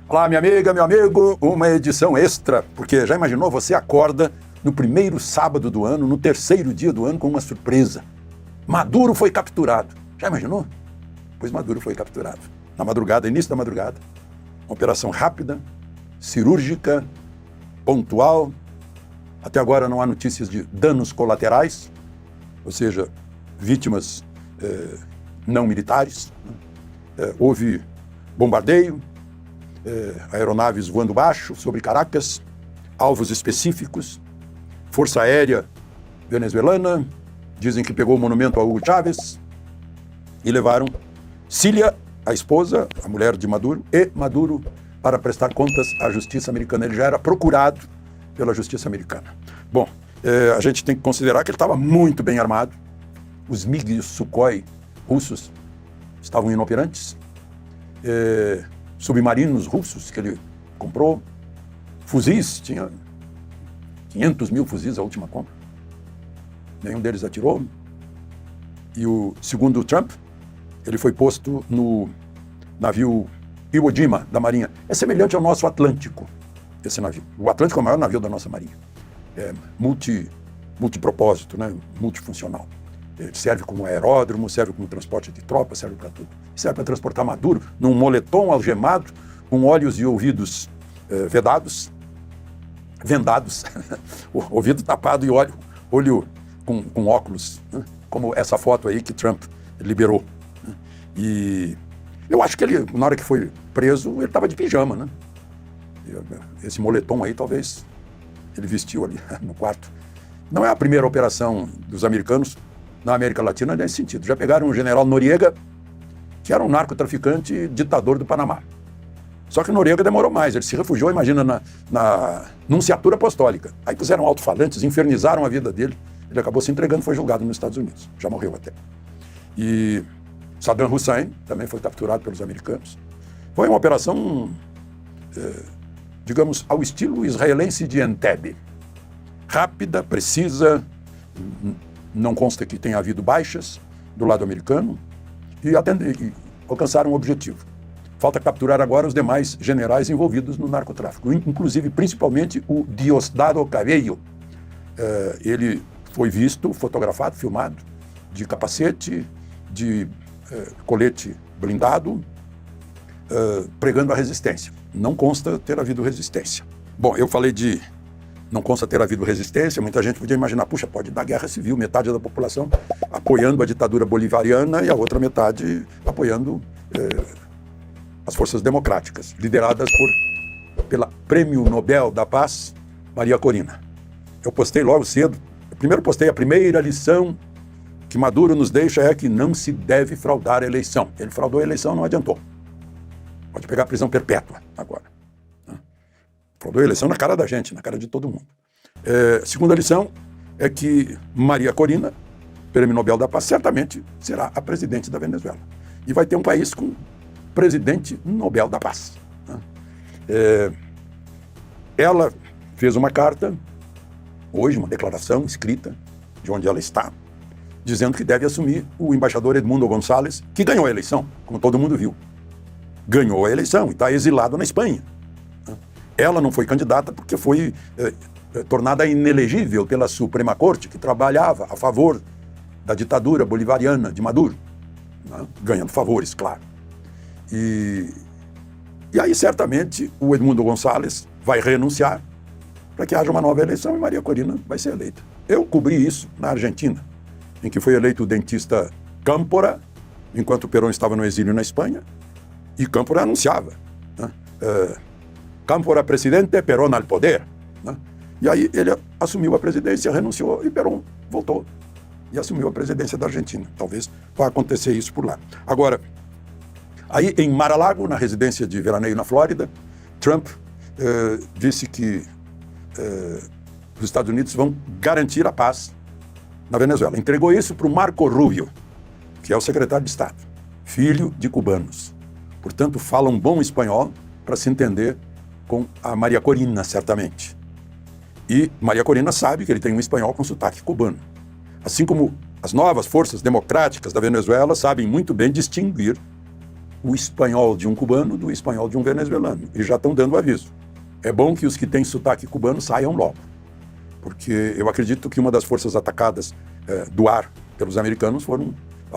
Olá, minha amiga, meu amigo, uma edição extra, porque já imaginou, você acorda no primeiro sábado do ano, no terceiro dia do ano, com uma surpresa. Maduro foi capturado. Já imaginou? Pois Maduro foi capturado. Na madrugada, início da madrugada, uma operação rápida, cirúrgica, pontual. Até agora não há notícias de danos colaterais, ou seja, vítimas não militares. Houve bombardeio, aeronaves voando baixo sobre Caracas, alvos específicos, Força Aérea venezuelana, dizem que pegou o monumento a Hugo Chávez e levaram Cília, a esposa, a mulher de Maduro, e Maduro para prestar contas à justiça americana. Ele já era procurado pela justiça americana. Bom, a gente tem que considerar que ele estava muito bem armado. Os MiG e os Sukhoi russos estavam inoperantes. Submarinos russos que ele comprou. Fuzis, tinha 500 mil fuzis a última compra. Nenhum deles atirou. E segundo o Trump, ele foi posto no navio Iwo Jima, da Marinha. É semelhante ao nosso Atlântico, esse navio. O Atlântico é o maior navio da nossa Marinha. É multipropósito, né? Multifuncional. Ele serve como aeródromo, serve como transporte de tropas, serve para tudo. Serve para transportar Maduro num moletom algemado, com olhos e ouvidos vendados, o ouvido tapado e olho com óculos, né? Como essa foto aí que Trump liberou. E eu acho que ele, na hora que foi preso, ele estava de pijama, né? Esse moletom aí, talvez, ele vestiu ali no quarto. Não é a primeira operação dos americanos na América Latina nesse sentido. Já pegaram o general Noriega, que era um narcotraficante ditador do Panamá. Só que o Noriega demorou mais, ele se refugiou, imagina, na nunciatura apostólica. Aí puseram alto-falantes, infernizaram a vida dele, ele acabou se entregando, foi julgado nos Estados Unidos, já morreu até. E Saddam Hussein também foi capturado pelos americanos. Foi uma operação, digamos, ao estilo israelense de Entebbe. Rápida, precisa, não consta que tenha havido baixas do lado americano e alcançaram o objetivo. Falta capturar agora os demais generais envolvidos no narcotráfico, inclusive, principalmente, o Diosdado Cabello. Ele foi visto, fotografado, filmado, de capacete, de colete blindado, pregando a resistência. Não consta ter havido resistência. Bom, eu falei de não consta ter havido resistência, muita gente podia imaginar, puxa, pode dar guerra civil, metade da população apoiando a ditadura bolivariana e a outra metade apoiando as forças democráticas, lideradas pela Prêmio Nobel da Paz, Maria Corina. Eu postei logo cedo, primeiro postei a primeira lição que Maduro nos deixa é que não se deve fraudar a eleição. Ele fraudou a eleição, não adiantou. Pode pegar prisão perpétua agora. Fraudou a eleição na cara da gente, na cara de todo mundo. Segunda lição é que Maria Corina, Prêmio Nobel da Paz, certamente será a presidente da Venezuela. E vai ter um país com presidente Nobel da Paz. Ela fez uma carta, hoje, uma declaração escrita, de onde ela está, dizendo que deve assumir o embaixador Edmundo Gonçalves, que ganhou a eleição, como todo mundo viu. Ganhou a eleição e está exilado na Espanha. Ela não foi candidata porque foi tornada inelegível pela Suprema Corte, que trabalhava a favor da ditadura bolivariana de Maduro, né? Ganhando favores, claro. E aí, certamente, o Edmundo Gonçalves vai renunciar para que haja uma nova eleição e Maria Corina vai ser eleita. Eu cobri isso na Argentina, em que foi eleito o dentista Câmpora, enquanto Perón estava no exílio na Espanha, e Câmpora anunciava, né? Câmpora presidente, Perón al poder. Né? E aí ele assumiu a presidência, renunciou e Perón voltou e assumiu a presidência da Argentina. Talvez vá acontecer isso por lá. Agora, aí em Mar-a-Lago, na residência de veraneio na Flórida, Trump disse que os Estados Unidos vão garantir a paz na Venezuela. Entregou isso para o Marco Rubio, que é o secretário de Estado, filho de cubanos. Portanto, fala um bom espanhol para se entender com a Maria Corina, certamente. E Maria Corina sabe que ele tem um espanhol com sotaque cubano. Assim como as novas forças democráticas da Venezuela sabem muito bem distinguir o espanhol de um cubano do espanhol de um venezuelano. E já estão dando aviso. É bom que os que têm sotaque cubano saiam logo, porque eu acredito que uma das forças atacadas do ar pelos americanos foram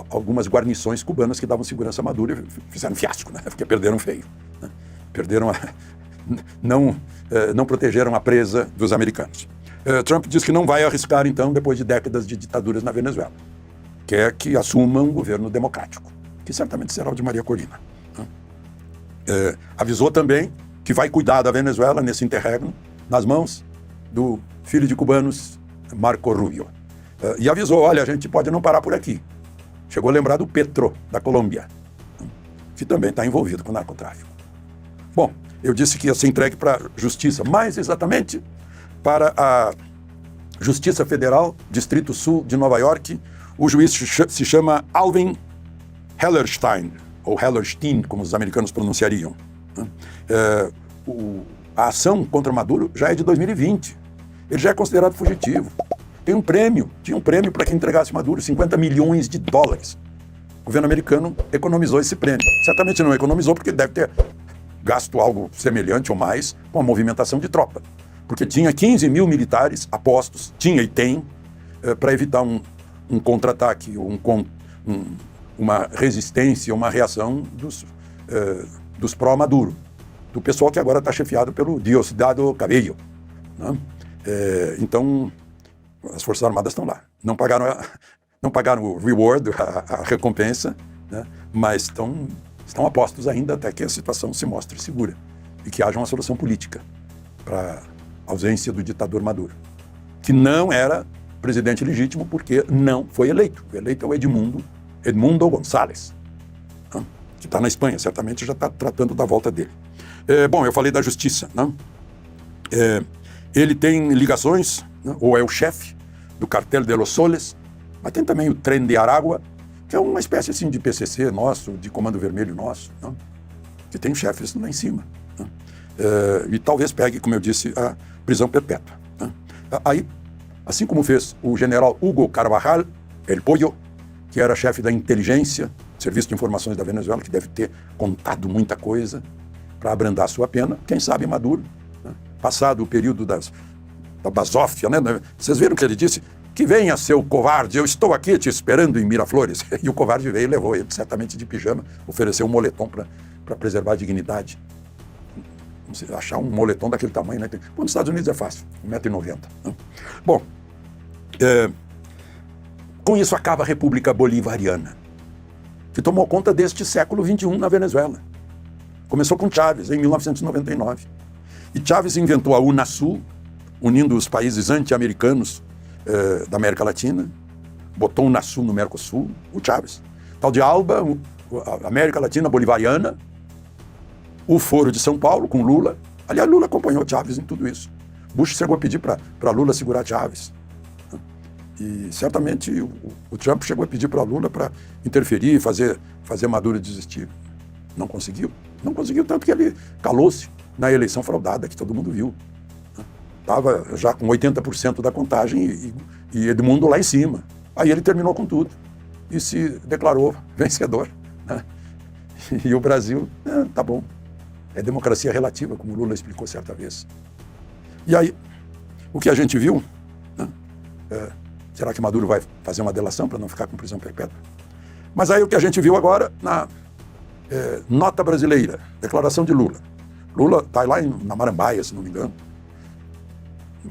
algumas guarnições cubanas que davam segurança a Maduro e fizeram fiasco, né? Porque perderam feio. Né? Não protegeram a presa dos americanos. Trump diz que não vai arriscar, então, depois de décadas de ditaduras na Venezuela. Quer que assuma um governo democrático, que certamente será o de Maria Corina. Né? Avisou também que vai cuidar da Venezuela nesse interregno, nas mãos do filho de cubanos, Marco Rubio. E avisou, olha, a gente pode não parar por aqui. Chegou a lembrar do Petro, da Colômbia, que também está envolvido com o narcotráfico. Bom, eu disse que ia ser entregue para a Justiça, mais exatamente para a Justiça Federal, Distrito Sul de Nova York. O juiz se chama Alvin Hellerstein, ou Hellerstein, como os americanos pronunciariam. A ação contra Maduro já é de 2020. Ele já é considerado fugitivo. Tinha um prêmio para quem entregasse Maduro, 50 milhões de dólares. O governo americano economizou esse prêmio. Certamente não economizou porque deve ter gasto algo semelhante ou mais com a movimentação de tropa. Porque tinha 15 mil militares apostos, tinha e tem, para evitar um contra-ataque, uma resistência, uma reação dos pró-Maduro, do pessoal que agora está chefiado pelo Diosdado Cabello. Né? Então, as Forças Armadas estão lá. Não pagaram o reward, a recompensa, né? Mas estão apostos ainda até que a situação se mostre segura e que haja uma solução política para a ausência do ditador Maduro, que não era presidente legítimo porque não foi eleito. O eleito é o Edmundo González, né? Que está na Espanha, certamente já está tratando da volta dele. Bom, eu falei da justiça, né? Ele tem ligações, né? Ou é o chefe do Cartel de los Soles, mas tem também o Tren de Aragua, que é uma espécie assim de PCC nosso, de Comando Vermelho nosso, né? Que tem chefes lá em cima. Né? E talvez pegue, como eu disse, a prisão perpétua. Né? Aí, assim como fez o general Hugo Carvajal, El Pollo, que era chefe da inteligência, Serviço de Informações da Venezuela, que deve ter contado muita coisa para abrandar sua pena, quem sabe Maduro, né? Passado o período da basófia, né? Vocês viram que ele disse? Que venha, seu covarde, eu estou aqui te esperando em Miraflores. E o covarde veio e levou ele, certamente de pijama, ofereceu um moletom para preservar a dignidade. Achar um moletom daquele tamanho, né? Bom, nos Estados Unidos é fácil, 1,90 m. Né? Bom, com isso acaba a República Bolivariana, que tomou conta deste século XXI na Venezuela. Começou com Chávez, em 1999. E Chávez inventou a Unasul, unindo os países anti-americanos da América Latina, botou o Unasul no Mercosul, o Chávez. Tal de ALBA, a América Latina Bolivariana, o Foro de São Paulo, com Lula. Aliás, Lula acompanhou Chávez em tudo isso. Bush chegou a pedir para Lula segurar Chávez. E certamente o Trump chegou a pedir para Lula para interferir e fazer Maduro desistir. Não conseguiu. Não conseguiu, tanto que ele calou-se na eleição fraudada, que todo mundo viu. Estava já com 80% da contagem e Edmundo lá em cima. Aí ele terminou com tudo e se declarou vencedor. Né? E o Brasil, tá bom, é democracia relativa, como Lula explicou certa vez. E aí, o que a gente viu, né? Será que Maduro vai fazer uma delação para não ficar com prisão perpétua? Mas aí o que a gente viu agora na nota brasileira, declaração de Lula. Lula está lá na Marambaia, se não me engano,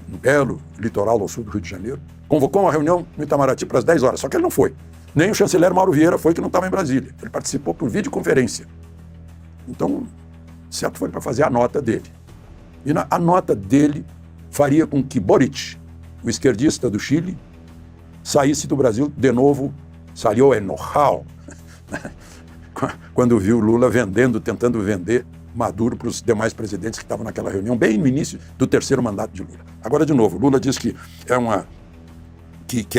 no belo litoral ao sul do Rio de Janeiro, convocou uma reunião no Itamaraty para as 10 horas, só que ele não foi. Nem o chanceler Mauro Vieira foi, que não estava em Brasília. Ele participou por videoconferência. Então, certo foi para fazer a nota dele. E a nota dele faria com que Boric, o esquerdista do Chile, saísse do Brasil de novo, salió enojado, quando viu Lula tentando vender Maduro para os demais presidentes que estavam naquela reunião, bem no início do terceiro mandato de Lula. Agora, de novo, Lula diz que é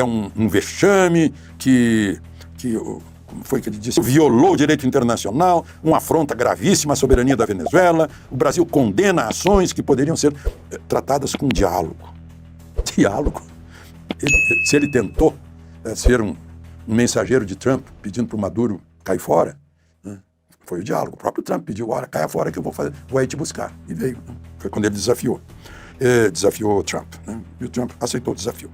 um vexame, como foi que ele disse? Violou o direito internacional, uma afronta gravíssima à soberania da Venezuela. O Brasil condena ações que poderiam ser tratadas com diálogo. Diálogo? Se ele tentou ser um mensageiro de Trump, pedindo para o Maduro cair fora, né? Foi o diálogo. O próprio Trump pediu, olha, caia fora que eu vou aí te buscar. E veio. Foi quando ele desafiou. Desafiou o Trump. Né? E o Trump aceitou o desafio.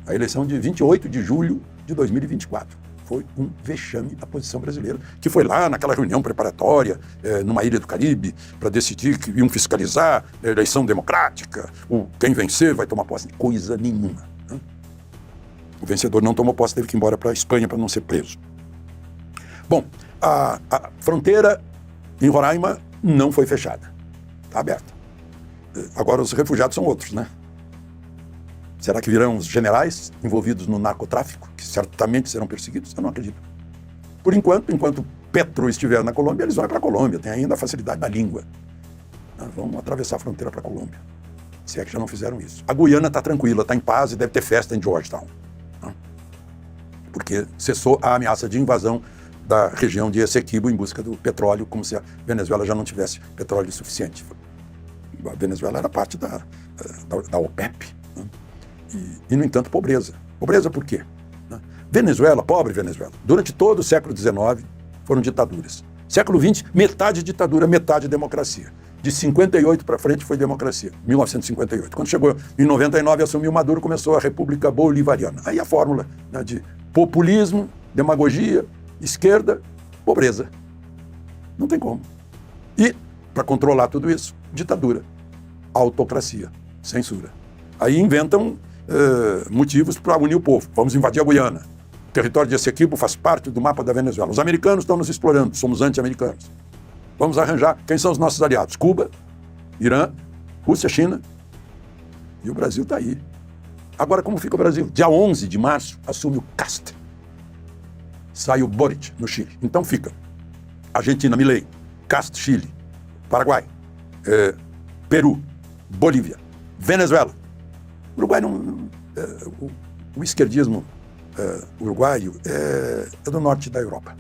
A eleição de 28 de julho de 2024. Foi um vexame à posição brasileira, que foi lá naquela reunião preparatória, numa ilha do Caribe, para decidir que iam fiscalizar a eleição democrática, quem vencer vai tomar posse. Coisa nenhuma. Né? O vencedor não tomou posse, teve que ir embora para a Espanha para não ser preso. Bom, a fronteira em Roraima não foi fechada. Está aberta. Agora os refugiados são outros, né? Será que virão os generais envolvidos no narcotráfico, que certamente serão perseguidos? Eu não acredito. Por enquanto Petro estiver na Colômbia, eles vão para a Colômbia. Tem ainda a facilidade da língua. Vamos atravessar a fronteira para a Colômbia. Se é que já não fizeram isso. A Guiana está tranquila, está em paz e deve ter festa em Georgetown. Porque cessou a ameaça de invasão da região de Essequibo em busca do petróleo, como se a Venezuela já não tivesse petróleo suficiente. A Venezuela era parte da OPEP. Né? E, no entanto, pobreza. Pobreza por quê? Venezuela, pobre Venezuela, durante todo o século XIX foram ditaduras. Século XX, metade ditadura, metade democracia. De 58 para frente foi democracia, 1958. Quando chegou em 99, assumiu Maduro, começou a República Bolivariana. Aí a fórmula, né, de populismo, demagogia, esquerda, pobreza. Não tem como. E, para controlar tudo isso, ditadura, autocracia, censura. Aí inventam motivos para unir o povo. Vamos invadir a Guiana. O território de Essequibo faz parte do mapa da Venezuela. Os americanos estão nos explorando, somos anti-americanos. Vamos arranjar quem são os nossos aliados. Cuba, Irã, Rússia, China. E o Brasil está aí. Agora, como fica o Brasil? Dia 11 de março, assume o Cast. Sai o Boric, no Chile. Então fica Argentina, Milei, Cast, Chile, Paraguai, Peru, Bolívia, Venezuela. O Uruguai não... o esquerdismo uruguaio é do norte da Europa.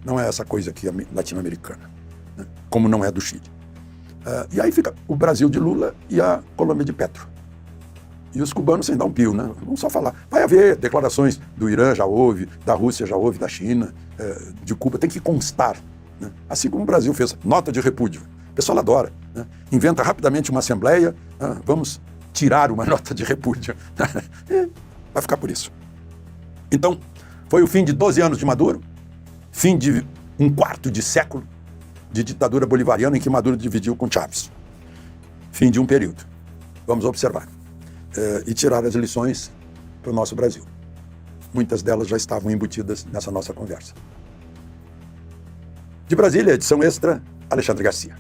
Não é essa coisa aqui latino-americana, né? Como não é do Chile. E aí fica o Brasil de Lula e a Colômbia de Petro. E os cubanos sem dar um pio, né? Vamos só falar. Vai haver declarações do Irã, já houve, da Rússia já houve, da China, de Cuba, tem que constar. Né? Assim como o Brasil fez, nota de repúdio. O pessoal adora. Né? Inventa rapidamente uma assembleia, vamos tirar uma nota de repúdio. Vai ficar por isso. Então, foi o fim de 12 anos de Maduro, fim de um quarto de século de ditadura bolivariana em que Maduro dividiu com Chávez. Fim de um período. Vamos observar. E tirar as lições para o nosso Brasil. Muitas delas já estavam embutidas nessa nossa conversa. De Brasília, edição extra, Alexandre Garcia.